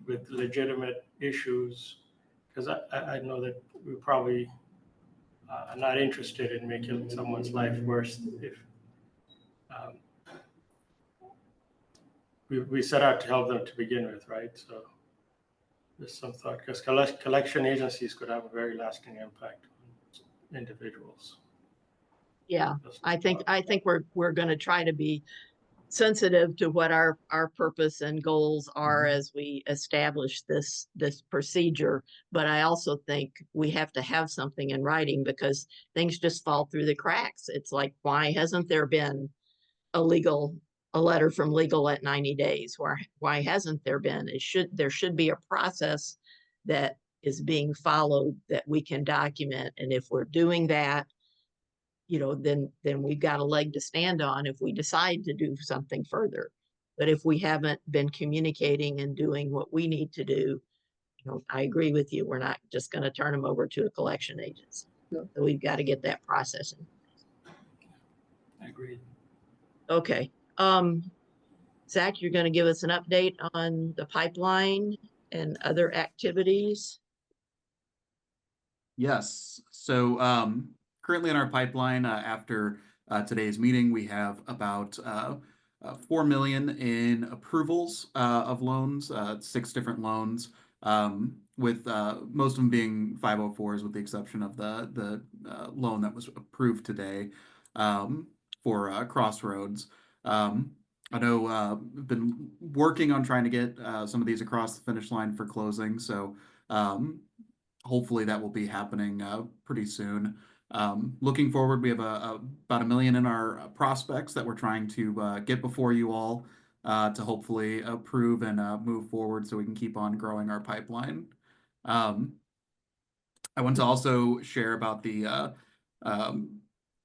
with legitimate issues, because I know that we probably are not interested in making someone's life worse if we set out to help them to begin with, right? So there's some thought, because collection agencies could have a very lasting impact on individuals. Yeah, I think we're going to try to be sensitive to what our purpose and goals are as we establish this procedure. But I also think we have to have something in writing, because things just fall through the cracks. It's like, why hasn't there been a letter from legal at 90 days? Why hasn't there been? There should be a process that is being followed that we can document. And if we're doing that, then we've got a leg to stand on if we decide to do something further. But if we haven't been communicating and doing what we need to do, I agree with you. We're not just going to turn them over to a collection agency. So we've got to get that processing. I agree. Okay. Zach, you're going to give us an update on the pipeline and other activities. Yes. So currently in our pipeline, after today's meeting, we have about 4 million in approvals of loans, 6 different loans, with most of them being 504s, with the exception of the loan that was approved today for Crossroads. I know I've been working on trying to get some of these across the finish line for closing. So hopefully that will be happening pretty soon. Looking forward, we have about 1 million in our prospects that we're trying to get before you all to hopefully approve and move forward so we can keep on growing our pipeline. I want to also share about the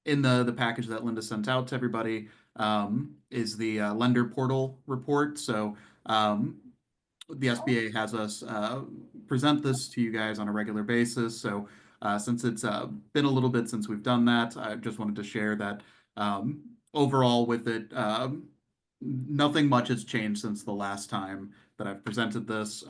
in the package that Linda sent out to everybody is the lender portal report. So the SBA has us present this to you guys on a regular basis. So since it's been a little bit since we've done that, I just wanted to share that overall with it, nothing much has changed since the last time that I've presented this.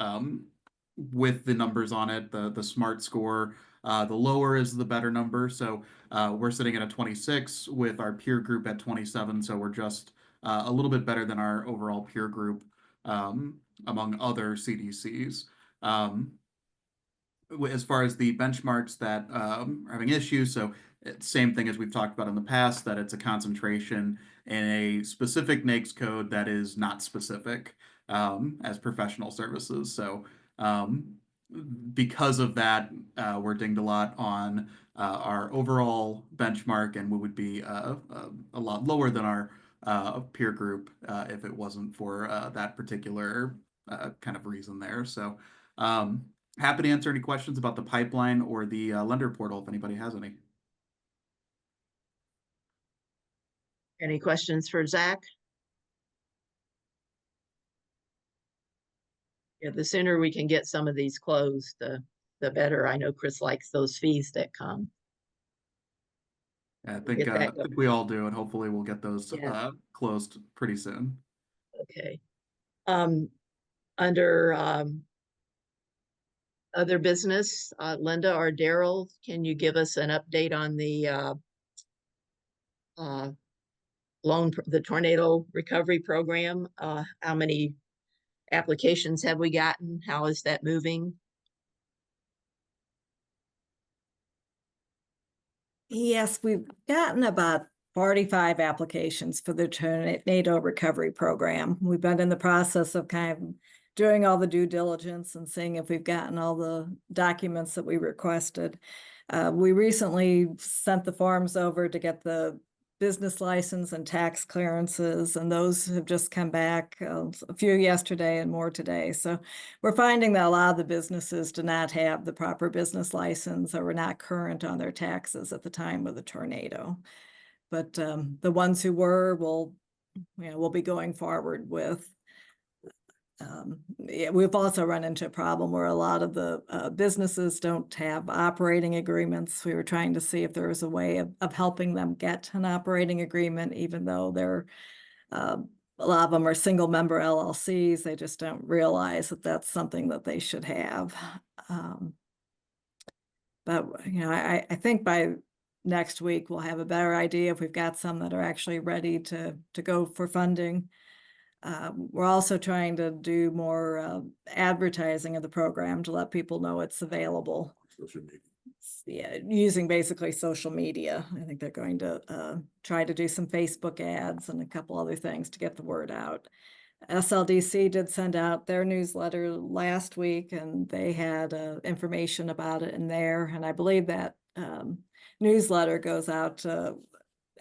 With the numbers on it, the SMART score, the lower is the better number. So we're sitting at a 26 with our peer group at 27. So we're just a little bit better than our overall peer group among other CDCs. As far as the benchmarks that are having issues, so it's same thing as we've talked about in the past, that it's a concentration in a specific NAICS code that is not specific as professional services. So because of that, we're dinged a lot on our overall benchmark, and we would be a lot lower than our peer group if it wasn't for that particular kind of reason there. So happy to answer any questions about the pipeline or the lender portal if anybody has any. Any questions for Zach? Yeah, the sooner we can get some of these closed, the better. I know Chris likes those fees that come. I Get think that going. we all do, and hopefully we'll get those Yeah. closed pretty soon. Okay. Under other business, Linda or Daryl, can you give us an update on the the tornado recovery program? How many applications have we gotten? How is that moving? Yes, we've gotten about 45 applications for the tornado recovery program. We've been in the process of kind of doing all the due diligence and seeing if we've gotten all the documents that we requested. We recently sent the forms over to get the business license and tax clearances, and those have just come back, a few yesterday and more today. So we're finding that a lot of the businesses do not have the proper business license or were not current on their taxes at the time of the tornado. But the ones who were will be going forward with. Yeah, we've also run into a problem where a lot of the businesses don't have operating agreements. We were trying to see if there was a way of helping them get an operating agreement, even though they're a lot of them are single member LLCs. They just don't realize that that's something that they should have. But I think by next week we'll have a better idea if we've got some that are actually ready to go for funding. We're also trying to do more advertising of the program to let people know it's available. Social media. Yeah, using basically social media. I think they're going to try to do some Facebook ads and a couple other things to get the word out. SLDC did send out their newsletter last week, and they had information about it in there. And I believe that newsletter goes out to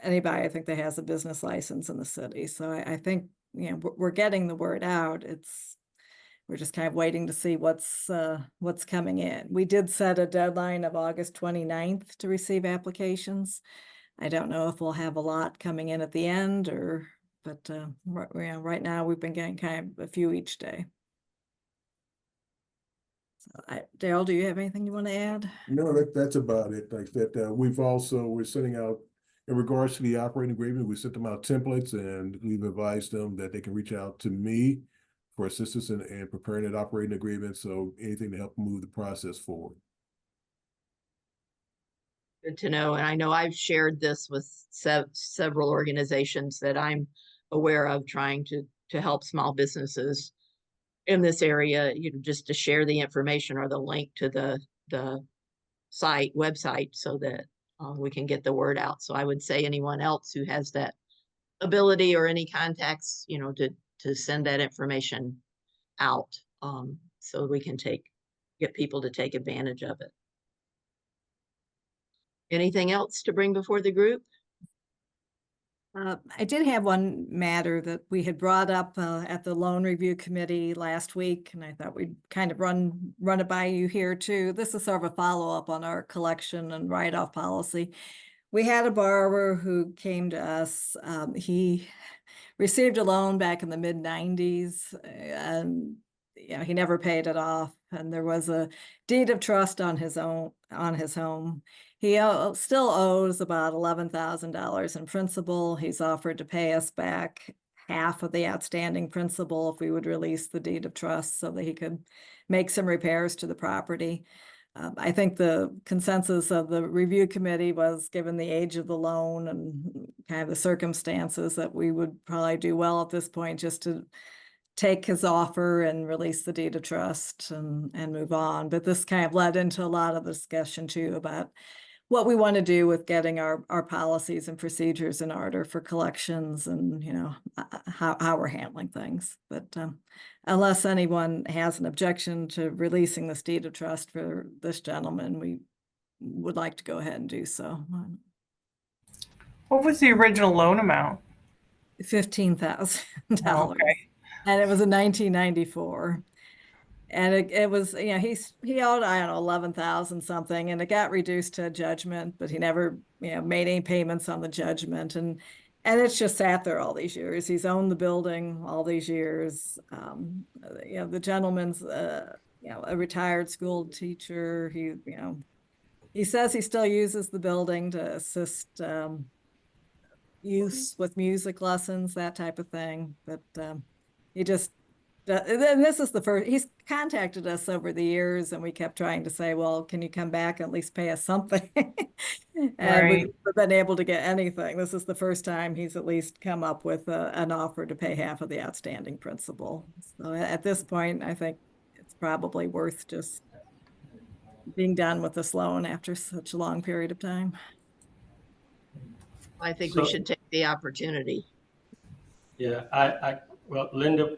anybody I think that has a business license in the city. So I think we're getting the word out. we're just kind of waiting to see what's coming in. We did set a deadline of August 29th to receive applications. I don't know if we'll have a lot coming in at the end but right now we've been getting kind of a few each day. So Daryl, do you have anything you want to add? No, that's about it. Like that, we're sending out, in regards to the operating agreement, we sent them out templates and we've advised them that they can reach out to me for assistance in preparing that operating agreement. So anything to help move the process forward. Good to know. And I know I've shared this with several organizations that I'm aware of, trying to help small businesses in this area, just to share the information or the link to the website so that we can get the word out. So I would say anyone else who has that ability or any contacts, to send that information out, so we can get people to take advantage of it. Anything else to bring before the group? I did have one matter that we had brought up at the loan review committee last week, and I thought we'd kind of run it by you here too. This is sort of a follow-up on our collection and write-off policy. We had a borrower who came to us. He received a loan back in the mid-90s, and he never paid it off. And there was a deed of trust on his home. He still owes about $11,000 in principal. He's offered to pay us back half of the outstanding principal if we would release the deed of trust so that he could make some repairs to the property. I think the consensus of the review committee was, given the age of the loan and kind of the circumstances, that we would probably do well at this point just to take his offer and release the deed of trust and move on. But this kind of led into a lot of discussion too about what we want to do with getting our policies and procedures in order for collections and, how we're handling things. But unless anyone has an objection to releasing this deed of trust for this gentleman, we would like to go ahead and do so. What was the original loan amount? $15,000. Oh, okay. And it was in 1994. And it was, he owed, I don't know, 11,000 something, and it got reduced to a judgment, but he never, made any payments on the judgment. And it's just sat there all these years. He's owned the building all these years. The gentleman's, a retired school teacher. He says he still uses the building to assist youth with music lessons, that type of thing. But he just, and this is the first, he's contacted us over the years, and we kept trying to say, well, can you come back and at least pay us something? And Right. we've never been able to get anything. This is the first time he's at least come up with an offer to pay half of the outstanding principal. So at this point, I think it's probably worth just being done with this loan after such a long period of time. I think we So- should take the opportunity. Yeah, well, Linda,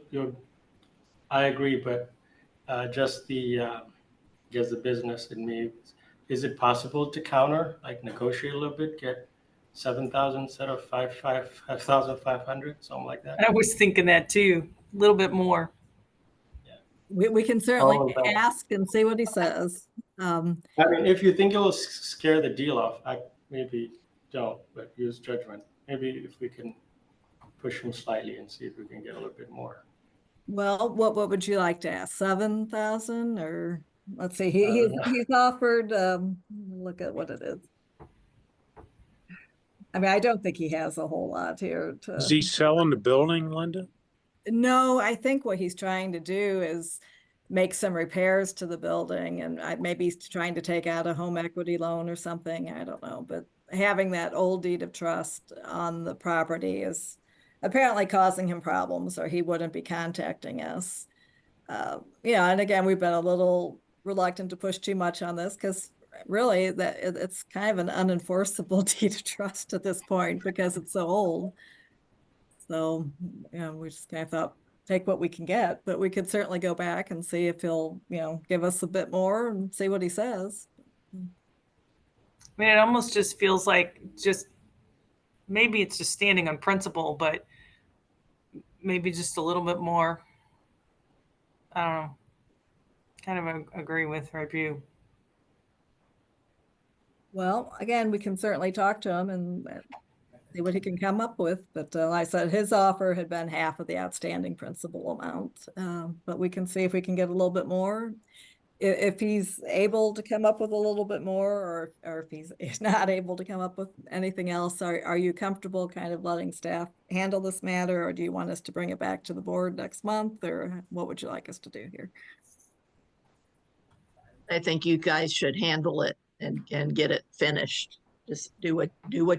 I agree, but just just the business in me, is it possible to counter, like negotiate a little bit, get 7,000 instead of 5,500, something like that? I was thinking that too, a little bit more. We can certainly Oh, that- ask and see what he says. I mean, if you think it'll scare the deal off, I maybe don't, but use judgment. Maybe if we can push him slightly and see if we can get a little bit more. Well, what would you like to ask? 7,000, or let's see, don't know. he's offered, look at what it is. I mean, I don't think he has a whole lot here Is he selling the building, Linda? No, I think what he's trying to do is make some repairs to the building, and maybe he's trying to take out a home equity loan or something. I don't know, but having that old deed of trust on the property is apparently causing him problems, or he wouldn't be contacting us. And again, we've been a little reluctant to push too much on this because really it's kind of an unenforceable deed of trust at this point because it's so old. So, we just kind of thought, take what we can get, but we could certainly go back and see if he'll, give us a bit more and see what he says. I mean, it almost just feels like maybe it's just standing on principle, but maybe just a little bit more. I don't know. Kind of agree with review. Well, again, we can certainly talk to him and see what he can come up with. But like I said, his offer had been half of the outstanding principal amount. But we can see if we can get a little bit more. If he's able to come up with a little bit more, or if he's not able to come up with anything else, are you comfortable kind of letting staff handle this matter, or do you want us to bring it back to the board next month, or what would you like us to do here? I think you guys should handle it and get it finished. Just do what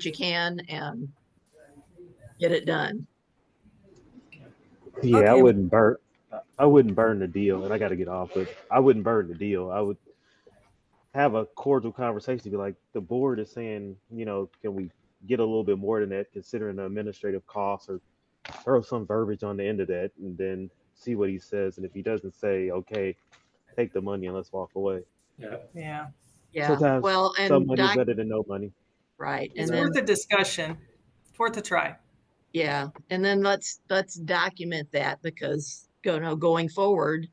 you can and get it done. Yeah, Okay. I wouldn't burn the deal, and I got to get off, but I wouldn't burn the deal. I would have a cordial conversation, be like, the board is saying, can we get a little bit more than that, considering the administrative costs, or throw some verbiage on the end of that, and then see what he says. And if he doesn't say, okay, take the money and let's walk away. Yeah. Yeah. Sometimes Well, some and money is better than no money. right. It's And worth then a discussion. It's worth a try. yeah, and then let's document that, because going forward,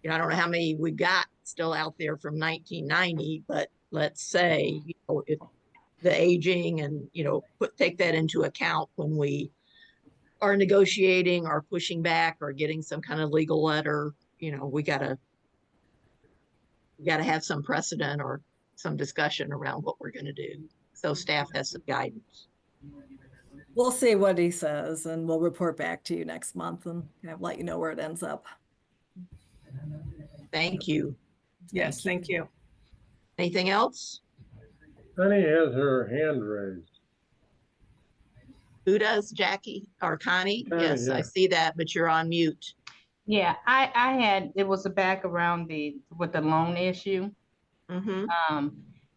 I don't know how many we got still out there from 1990, but let's say, if the aging and, take that into account when we are negotiating or pushing back or getting some kind of legal letter. We gotta have some precedent or some discussion around what we're gonna do. So staff has some guidance. We'll see what he says, and we'll report back to you next month and kind of let you know where it ends up. Thank you. Yes, thank you. Anything else? Penny has her hand raised. Who does, Jackie or Connie? Connie, Yes, yeah. I see that, but you're on mute. Yeah, it was back around with the loan issue. Mm-hmm.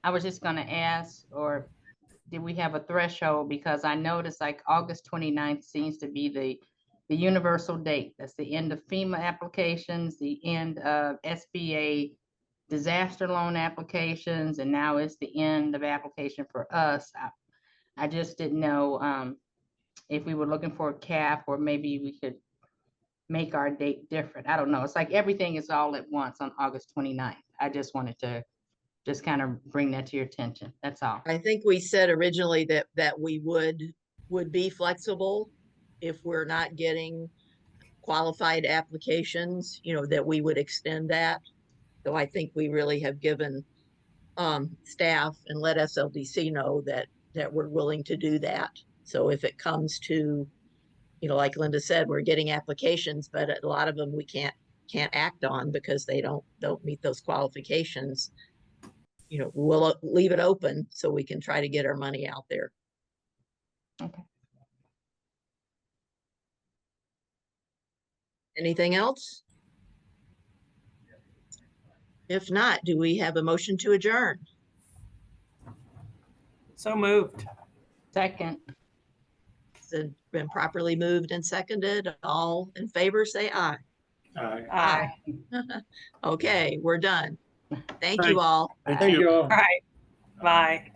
I was just gonna ask, or did we have a threshold? Because I noticed like August 29th seems to be the universal date. That's the end of FEMA applications, the end of SBA disaster loan applications, and now it's the end of application for us. I just didn't know if we were looking for a cap, or maybe we could make our date different. I don't know. It's like everything is all at once on August 29th. I just wanted to just kind of bring that to your attention. That's all. I think we said originally that we would be flexible if we're not getting qualified applications, that we would extend that. So I think we really have given staff and let SLDC know that we're willing to do that. So if it comes to, like Linda said, we're getting applications, but a lot of them we can't act on because they don't meet those qualifications. We'll leave it open so we can try to get our money out there. Okay. Anything else? If not, do we have a motion to adjourn? So moved. Second. It's been properly moved and seconded. All in favor, say aye. Aye. Okay, we're done. Thank you all. Thank you all. All right. Bye.